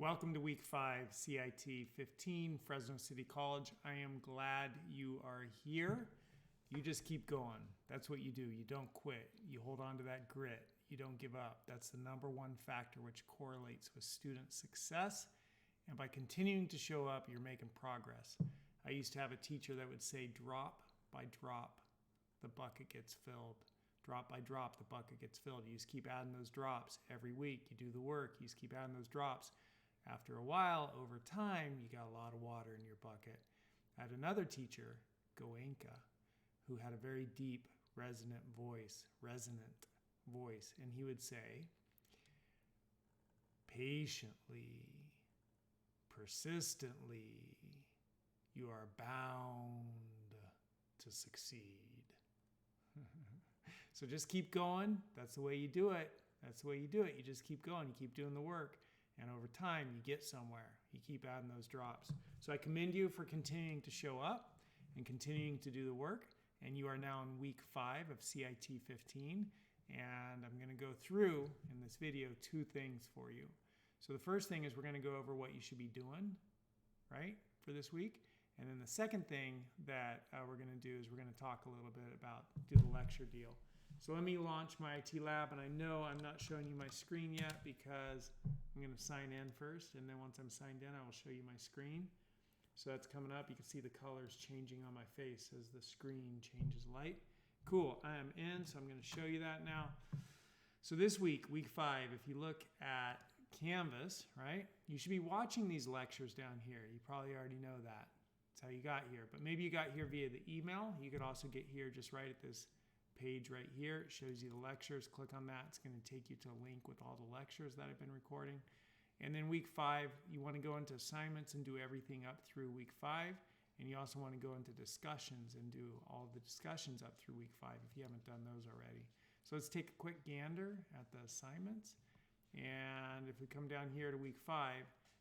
Welcome to week 5, CIT 15, Fresno City College. I am glad you are here. You just keep going. That's what you do. You don't quit. You hold on to that grit. You don't give up. That's the number one factor which correlates with student success. And by continuing to show up, you're making progress. I used to have a teacher that would say, drop by drop, the bucket gets filled. Drop by drop, the bucket gets filled. You just keep adding those drops every week. You do the work. You just keep adding those drops. After a while, over time, you got a lot of water in your bucket. I had another teacher, Goenka, who had a very deep, resonant voice, and he would say, patiently, persistently, you are bound to succeed. So just keep going. That's the way you do it. You just keep going. You keep doing the work. And over time, you get somewhere. You keep adding those drops. So I commend you for continuing to show up and continuing to do the work. And you are now in week 5 of CIT 15. And I'm going to go through in this video 2 things for you. So the first thing is we're going to go over what you should be doing, right, for this week. And then the second thing that we're going to do is we're going to talk a little bit about do the lecture deal. So let me launch my IT lab, and I know I'm not showing you my screen yet because I'm going to sign in first, and then once I'm signed in, I will show you my screen. So that's coming up. You can see the colors changing on my face as the screen changes light. Cool, I am in, so I'm going to show you that now. So this week, week 5, if you look at Canvas, right, you should be watching these lectures down here. You probably already know that. That's how you got here. But maybe you got here via the email. You could also get here just right at this page right here. It shows you the lectures. Click on that. It's going to take you to a link with all the lectures that I've been recording. And then week 5, you want to go into assignments and do everything up through week 5. And you also want to go into discussions and do all of the discussions up through week 5 if you haven't done those already. So let's take a quick gander at the assignments. And if we come down here to week 5,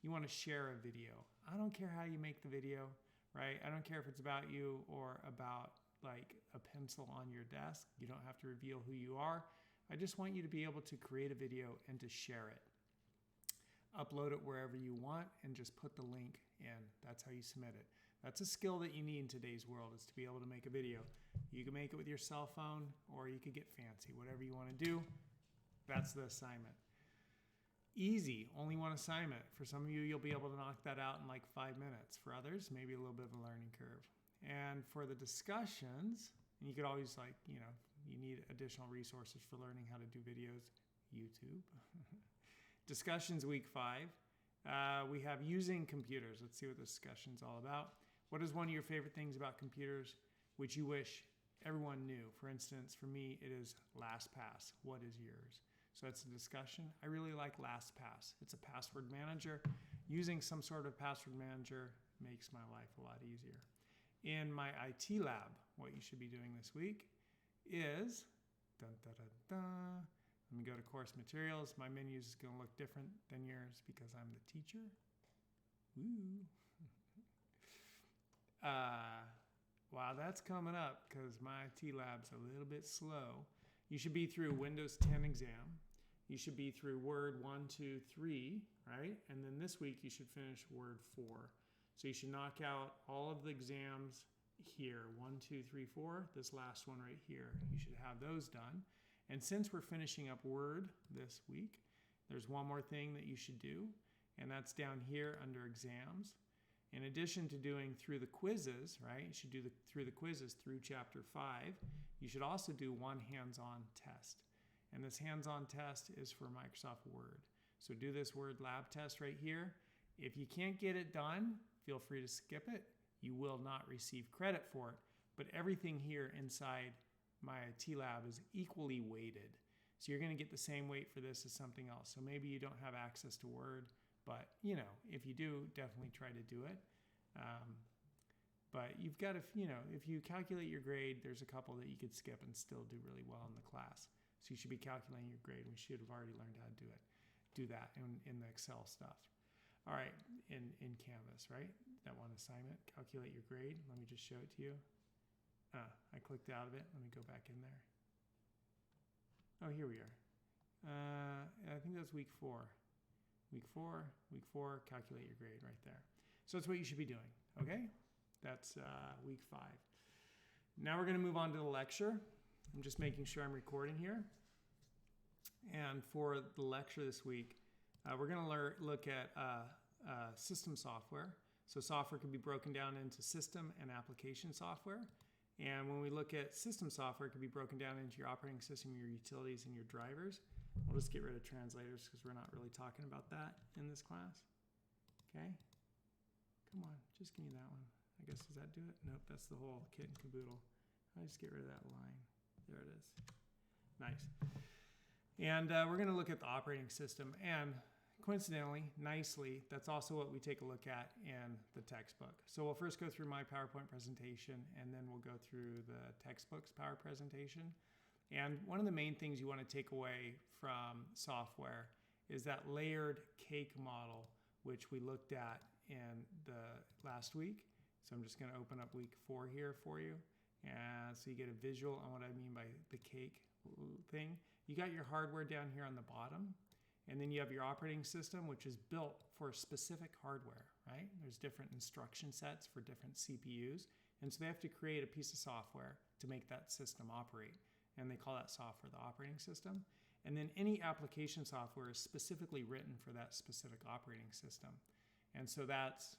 you want to share a video. I don't care how you make the video, right? I don't care if it's about you or about like a pencil on your desk. You don't have to reveal who you are. I just want you to be able to create a video and to share it. Upload it wherever you want and just put the link in. That's how you submit it. That's a skill that you need in today's world, is to be able to make a video. You can make it with your cell phone or you could get fancy. Whatever you want to do, that's the assignment. Easy, only one assignment. For some of you, you'll be able to knock that out in like 5 minutes. For others, maybe a little bit of a learning curve. And for the discussions, and you could always you need additional resources for learning how to do videos, YouTube. Discussions week 5. We have using computers. Let's see what the discussion's all about. What is one of your favorite things about computers which you wish everyone knew? For instance, for me, it is LastPass. What is yours? So that's a discussion. I really like LastPass. It's a password manager. Using some sort of password manager makes my life a lot easier. In my IT lab, what you should be doing this week is, let me go to course materials. My menu is going to look different than yours because I'm the teacher. Woo. While that's coming up because my IT lab's a little bit slow, you should be through Windows 10 exam. You should be through Word 1, 2, 3, right? And then this week you should finish Word 4. So you should knock out all of the exams here, 1, 2, 3, 4, this last one right here. You should have those done. And since we're finishing up Word this week, there's one more thing that you should do, and that's down here under exams. In addition to doing through the quizzes, right, you should do through the quizzes through chapter 5, you should also do one hands-on test. And this hands-on test is for Microsoft Word. So do this Word lab test right here. If you can't get it done, feel free to skip it. You will not receive credit for it, but everything here inside my IT lab is equally weighted. So you're going to get the same weight for this as something else. So maybe you don't have access to Word, but if you do, definitely try to do it. But you've got to, if you calculate your grade, there's a couple that you could skip and still do really well in the class. So you should be calculating your grade. We should have already learned how to do that in the Excel stuff. All right, in Canvas, right? That one assignment, calculate your grade. Let me just show it to you. I clicked out of it. Let me go back in there. Oh, here we are. I think that's week 4. week 4, calculate your grade right there. So that's what you should be doing, okay? That's week 5. Now we're going to move on to the lecture. I'm just making sure I'm recording here. And for the lecture this week, we're going to look at system software. So software can be broken down into system and application software. And when we look at system software, it can be broken down into your operating system, your utilities, and your drivers. We'll just get rid of translators because we're not really talking about that in this class. Okay? Come on, just give me that one. I guess, does that do it? Nope, that's the whole kit and caboodle. I'll just get rid of that line. There it is. Nice. And we're going to look at the operating system. And coincidentally, nicely, that's also what we take a look at in the textbook. So we'll first go through my PowerPoint presentation, and then we'll go through the textbook's power presentation. And one of the main things you want to take away from software is that layered cake model, which we looked at in the last week. So I'm just going to open up week 4 here for you. And so you get a visual on what I mean by the cake thing. You got your hardware down here on the bottom. And then you have your operating system, which is built for specific hardware, right? There's different instruction sets for different CPUs. And so they have to create a piece of software to make that system operate. And they call that software the operating system. And then any application software is specifically written for that specific operating system. And so that's,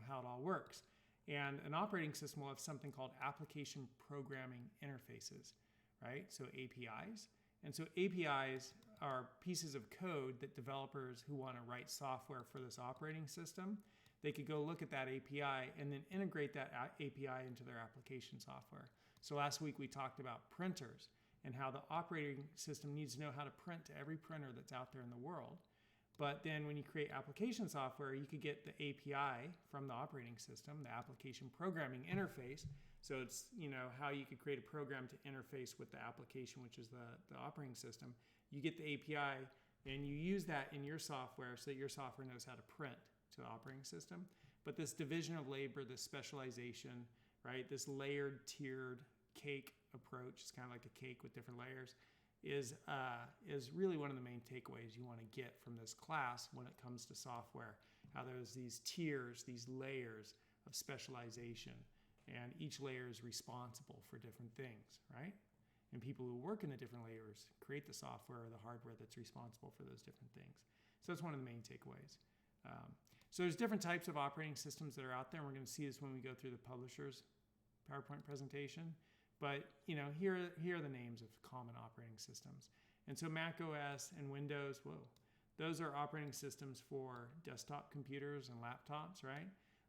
how it all works. And an operating system will have something called application programming interfaces, right? So APIs. And so APIs are pieces of code that developers who want to write software for this operating system, they could go look at that API and then integrate that API into their application software. So last week we talked about printers and how the operating system needs to know how to print to every printer that's out there in the world. But then when you create application software, you could get the API from the operating system, the application programming interface. So it's, how you could create a program to interface with the application, which is the operating system. You get the API and you use that in your software so that your software knows how to print to the operating system. But this division of labor, this specialization, right, this layered, tiered cake approach, it's kind of like a cake with different layers, is really one of the main takeaways you want to get from this class when it comes to software. How there's these tiers, these layers of specialization, and each layer is responsible for different things, right? And people who work in the different layers create the software or the hardware that's responsible for those different things. So that's one of the main takeaways. So there's different types of operating systems that are out there, and we're going to see this when we go through the publisher's PowerPoint presentation. But here are the names of common operating systems. And so Mac OS and Windows, those are operating systems for desktop computers and laptops, right?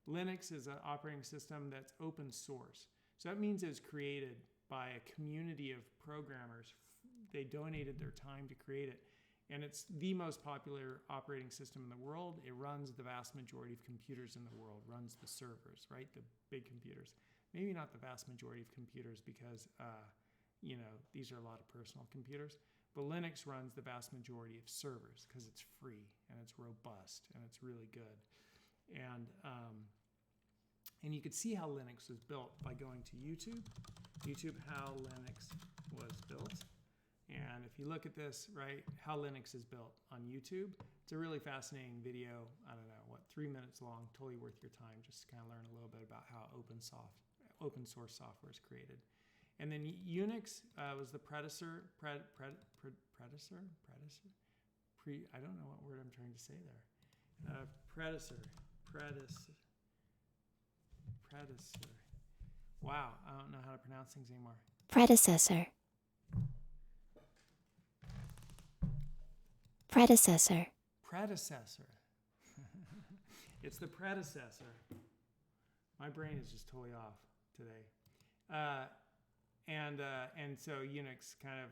Linux is an operating system that's open source. So that means it was created by a community of programmers. They donated their time to create it. And it's the most popular operating system in the world. It runs the vast majority of computers in the world, runs the servers, right? The big computers. Maybe not the vast majority of computers because, these are a lot of personal computers. But Linux runs the vast majority of servers because it's free and it's robust and it's really good. And you could see how Linux was built by going to YouTube, how Linux was built. And if you look at this, right, how Linux is built on YouTube, it's a really fascinating video. I don't know, 3 minutes long, totally worth your time just to kind of learn a little bit about how open source software is created. And then Unix was the predecessor. I don't know what word I'm trying to say there. Predecessor. Wow, I don't know how to pronounce things anymore. Predecessor. It's the predecessor. My brain is just totally off today. And so Unix kind of,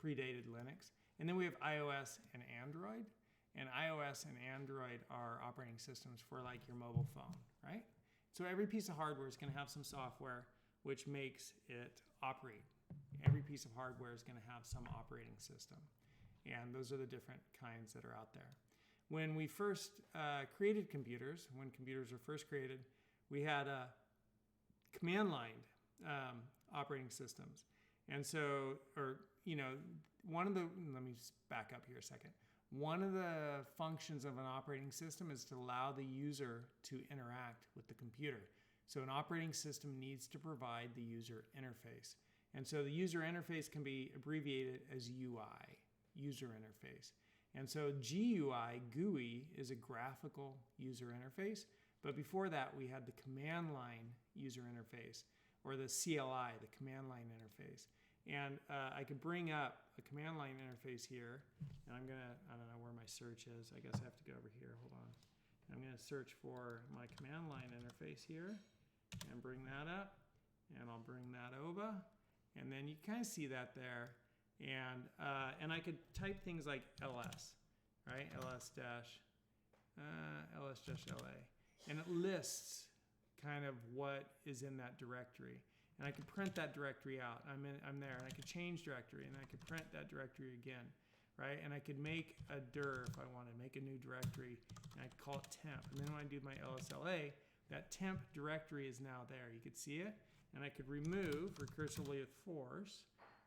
predated Linux. And then we have iOS and Android. And iOS and Android are operating systems for like your mobile phone, right? So every piece of hardware is going to have some software which makes it operate. Every piece of hardware is going to have some operating system. And those are the different kinds that are out there. When we first created computers, when computers were first created, we had command line operating systems. And so, let me just back up here a second. One of the functions of an operating system is to allow the user to interact with the computer. So an operating system needs to provide the user interface. And so the user interface can be abbreviated as UI, user interface. And so GUI is a graphical user interface. But before that, we had the command line user interface, or the CLI, the command line interface. And I could bring up a command line interface here. And I don't know where my search is. I guess I have to go over here. Hold on. I'm going to search for my command line interface here and bring that up. And I'll bring that over. And then you kind of see that there. And I could type things like ls, right? ls-la. And it lists kind of what is in that directory. And I could print that directory out. I'm there. And I could change directory. And I could print that directory again, right? And I could make a dir if I wanted, make a new directory. And I could call it temp. And then when I do my lsla, that temp directory is now there. You could see it. And I could remove, recursively with force,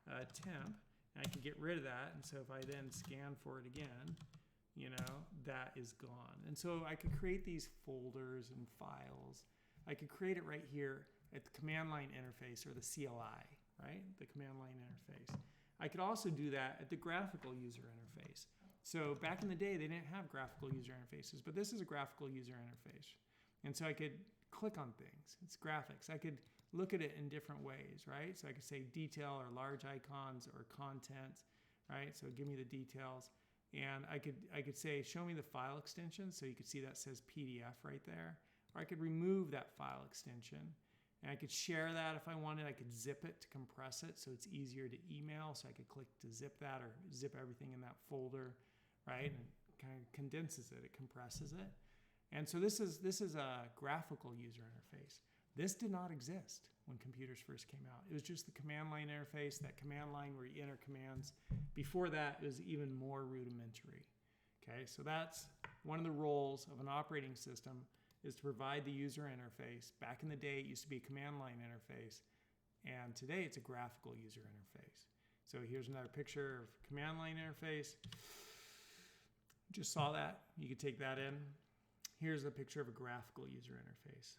temp. And I could get rid of that. And so if I then scan for it again, that is gone. And so I could create these folders and files. I could create it right here at the command line interface, or the CLI, right? The command line interface. I could also do that at the graphical user interface. So back in the day, they didn't have graphical user interfaces, but this is a graphical user interface. And so I could click on things. It's graphics. I could look at it in different ways, right? So I could say detail, or large icons, or content, right? So give me the details. And I could say, show me the file extension. So you could see that says PDF right there. Or I could remove that file extension. And I could share that if I wanted. I could zip it to compress it so it's easier to email. So I could click to zip that, or zip everything in that folder, right? And it kind of condenses it. It compresses it. And so this is a graphical user interface. This did not exist when computers first came out. It was just the command line interface, that command line where you enter commands. Before that, it was even more rudimentary. Okay, so that's one of the roles of an operating system, is to provide the user interface. Back in the day, it used to be a command line interface, and today it's a graphical user interface. So here's another picture of command line interface. Just saw that. You could take that in. Here's a picture of a graphical user interface.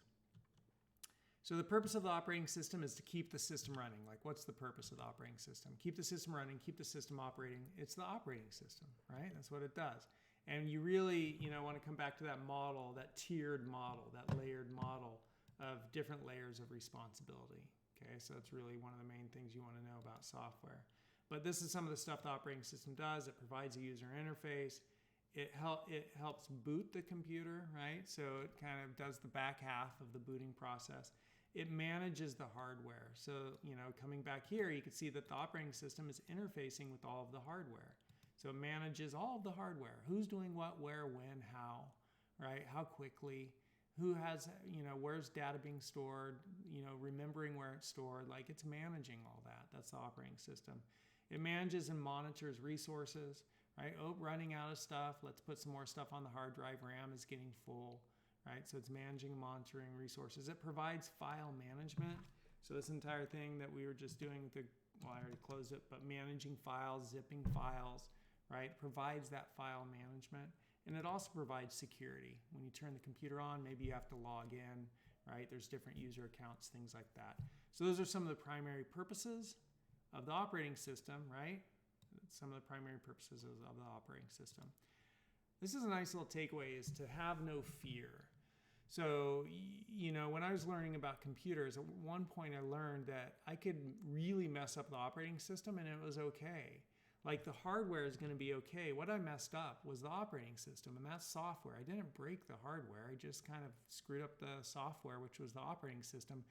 So the purpose of the operating system is to keep the system running. Like, what's the purpose of the operating system? Keep the system running, keep the system operating. It's the operating system, right? That's what it does. And you really, want to come back to that model, that tiered model, that layered model of different layers of responsibility. Okay, so that's really one of the main things you want to know about software. But this is some of the stuff the operating system does. It provides a user interface. It helps boot the computer, right? So it kind of does the back half of the booting process. It manages the hardware. So, coming back here, you can see that the operating system is interfacing with all of the hardware. So it manages all of the hardware. Who's doing what, where, when, how, right? How quickly, who has, where's data being stored, remembering where it's stored. Like, it's managing all that. That's the operating system. It manages and monitors resources, right? Oh, running out of stuff. Let's put some more stuff on the hard drive. RAM is getting full, right? So it's managing and monitoring resources. It provides file management. So this entire thing that we were just doing with I already closed it, but managing files, zipping files, right? Provides that file management. And it also provides security. When you turn the computer on, maybe you have to log in, right? There's different user accounts, things like that. So those are some of the primary purposes of the operating system, right? Some of the primary purposes of the operating system. This is a nice little takeaway, is to have no fear. So, when I was learning about computers, at one point I learned that I could really mess up the operating system and it was okay. Like, the hardware is going to be okay. What I messed up was the operating system, and that's software. I didn't break the hardware. I just kind of screwed up the software, which was the operating system.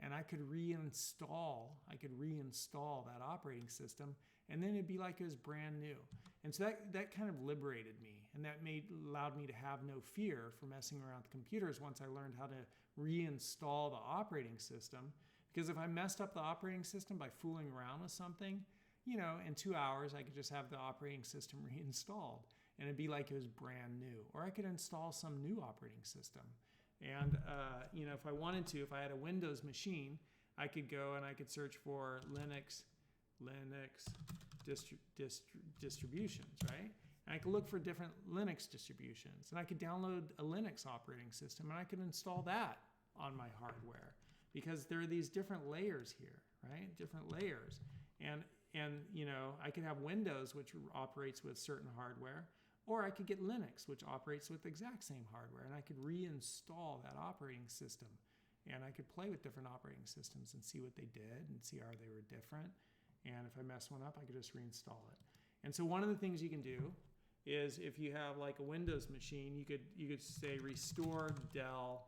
And I could reinstall that operating system, and then it'd be like it was brand new. And so that kind of liberated me, and that allowed me to have no fear for messing around with computers once I learned how to reinstall the operating system. Because if I messed up the operating system by fooling around with something, in 2 hours I could just have the operating system reinstalled, and it'd be like it was brand new. Or I could install some new operating system. And, if I wanted to, if I had a Windows machine, I could go and I could search for Linux distributions, right? And I could look for different Linux distributions. And I could download a Linux operating system and I could install that on my hardware, because there are these different layers here, right? Different layers. And you know, I could have Windows, which operates with certain hardware, or I could get Linux, which operates with the exact same hardware, and I could reinstall that operating system. And I could play with different operating systems and see what they did and see how they were different. And if I mess one up, I could just reinstall it. And so one of the things you can do is, if you have like a Windows machine, you could say restore Dell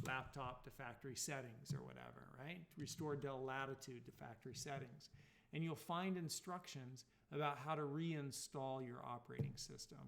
laptop to factory settings or whatever, right? Restore Dell Latitude to factory settings. And you'll find instructions about how to reinstall your operating system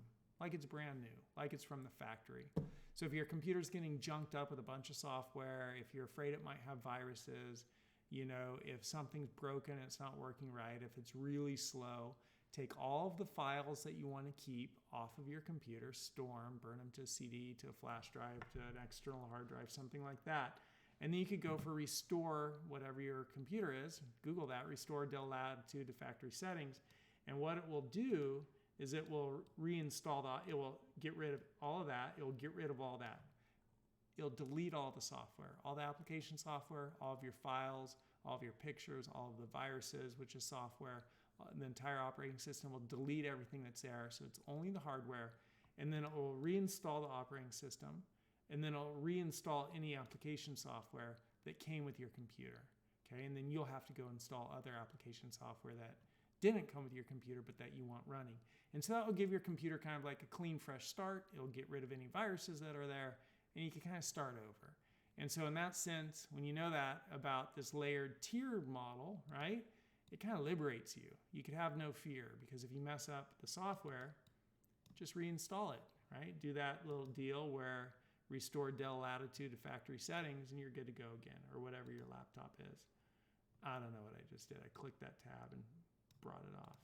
like it's brand new, like it's from the factory. So if your computer's getting junked up with a bunch of software, if you're afraid it might have viruses, you know, if something's broken and it's not working right, if it's really slow, take all of the files that you want to keep off of your computer, store them, burn them to a CD, to a flash drive, to an external hard drive, something like that. And then you could go for restore whatever your computer is. Google that, restore Dell Latitude to factory settings. And what it will do is it will reinstall it will get rid of all of that. It will get rid of all that. It'll delete all the software, all the application software, all of your files, all of your pictures, all of the viruses, which is software. The entire operating system will delete everything that's there. So it's only the hardware. And then it will reinstall the operating system. And then it'll reinstall any application software that came with your computer. Okay, and then you'll have to go install other application software that didn't come with your computer but that you want running. And so that will give your computer kind of like a clean, fresh start. It'll get rid of any viruses that are there, and you can kind of start over. And so in that sense, when you know that about this layered tiered model, right, it kind of liberates you. You could have no fear, because if you mess up the software, just reinstall it, right? Do that little deal where restore Dell Latitude to factory settings and you're good to go again, or whatever your laptop is. I don't know what I just did. I clicked that tab and brought it off.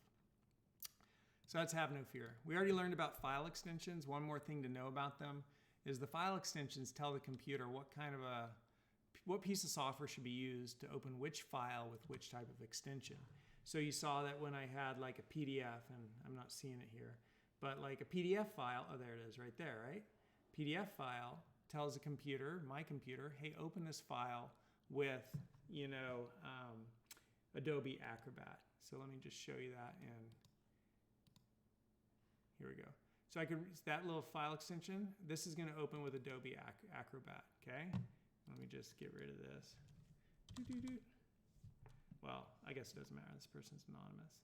So that's have no fear. We already learned about file extensions. One more thing to know about them is the file extensions tell the computer what piece of software should be used to open which file with which type of extension. So you saw that when I had like a PDF, and I'm not seeing it here, but like a PDF file, oh, there it is right there, right? PDF file tells the computer, my computer, hey, open this file with, you know, Adobe Acrobat. So let me just show you that, and here we go. So I could, that little file extension, this is going to open with Adobe Acrobat, okay? Let me just get rid of this. Well, I guess it doesn't matter. This person's anonymous.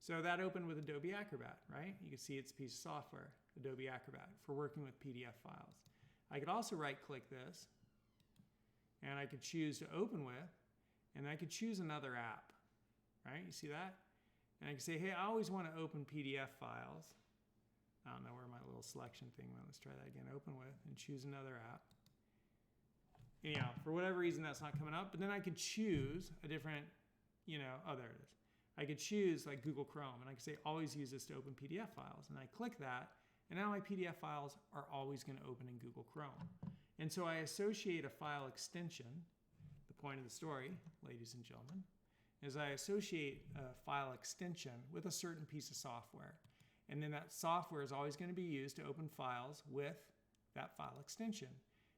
So that opened with Adobe Acrobat, right? You can see it's a piece of software, Adobe Acrobat, for working with PDF files. I could also right-click this, and I could choose to open with, and I could choose another app, right? You see that? And I can say, hey, I always want to open PDF files. I don't know where my little selection thing went. Let's try that again. Open with, and choose another app. Anyhow, for whatever reason, that's not coming up. But then I could choose a different, you know, oh, there it is. I could choose like Google Chrome, and I could say always use this to open PDF files. And I click that, and now my PDF files are always going to open in Google Chrome. And so I associate a file extension. The point of the story, ladies and gentlemen, is I associate a file extension with a certain piece of software. And then that software is always going to be used to open files with that file extension.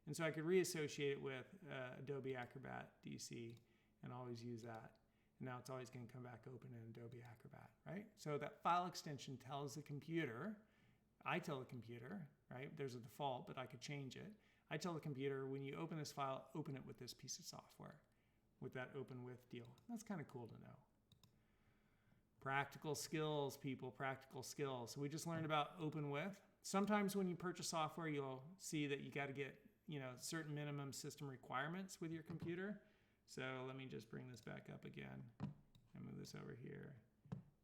And so I could reassociate it with Adobe Acrobat DC and always use that. And now it's always going to come back open in Adobe Acrobat, right? So that file extension tells the computer, I tell the computer, right? There's a default, but I could change it. I tell the computer, when you open this file, open it with this piece of software, with that open with deal. That's kind of cool to know. Practical skills, people, practical skills. So we just learned about open with. Sometimes when you purchase software, you'll see that you got to get, you know, certain minimum system requirements with your computer. So let me just bring this back up again and move this over here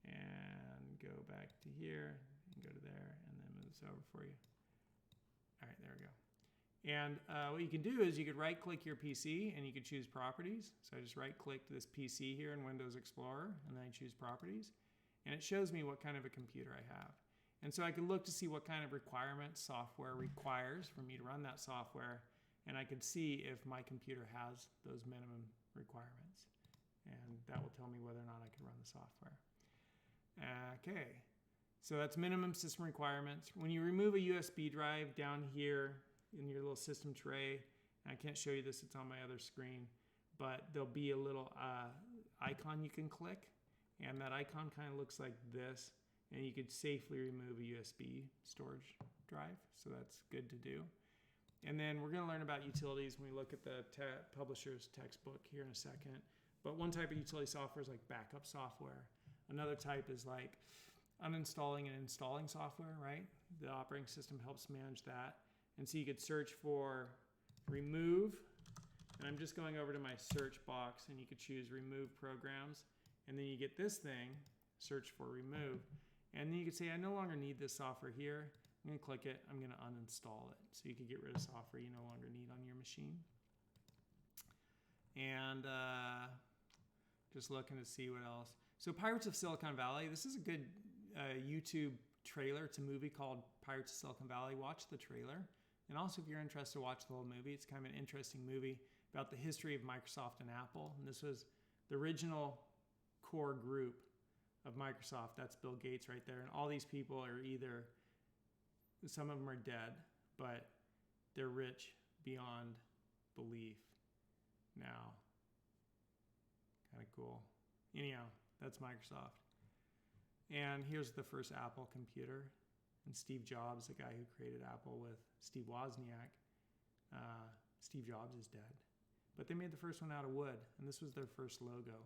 and go back to here and go to there and then move this over for you. All right, there we go. And what you can do is you could right-click your PC and you could choose properties. So I just right-clicked this PC here in Windows Explorer, and then I choose properties. And it shows me what kind of a computer I have. And so I could look to see what kind of requirements software requires for me to run that software. And I could see if my computer has those minimum requirements. And that will tell me whether or not I can run the software. Okay. So that's minimum system requirements. When you remove a USB drive down here in your little system tray, and I can't show you this, it's on my other screen, but there'll be a little icon you can click, and that icon kind of looks like this, and you could safely remove a USB storage drive, so that's good to do. And then we're going to learn about utilities when we look at the publisher's textbook here in a second. But one type of utility software is like backup software. Another type is like uninstalling and installing software, right? The operating system helps manage that. And so you could search for remove, and I'm just going over to my search box, and you could choose remove programs, and then you get this thing, search for remove, and then you could say I no longer need this software here. I'm going to click it, I'm going to uninstall it. So you can get rid of software you no longer need on your machine. And just looking to see what else. So Pirates of Silicon Valley, this is a good YouTube trailer. It's a movie called Pirates of Silicon Valley. Watch the trailer. And also if you're interested, watch the whole movie. It's kind of an interesting movie about the history of Microsoft and Apple. And this was the original core group of Microsoft. That's Bill Gates right there. And all these people are either, some of them are dead, but they're rich beyond belief now. Kind of cool. Anyhow, that's Microsoft. And here's the first Apple computer. And Steve Jobs, the guy who created Apple with Steve Wozniak. Steve Jobs is dead. But they made the first one out of wood. And this was their first logo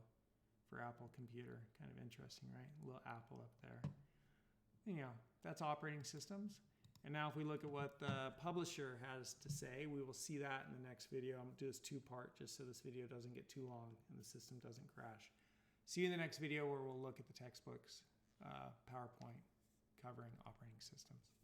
for Apple computer. Kind of interesting, right? A little apple up there. Anyhow, that's operating systems. And now if we look at what the publisher has to say, we will see that in the next video. I'm going to do this two-part just so this video doesn't get too long and the system doesn't crash. See you in the next video where we'll look at the textbook's PowerPoint covering operating systems.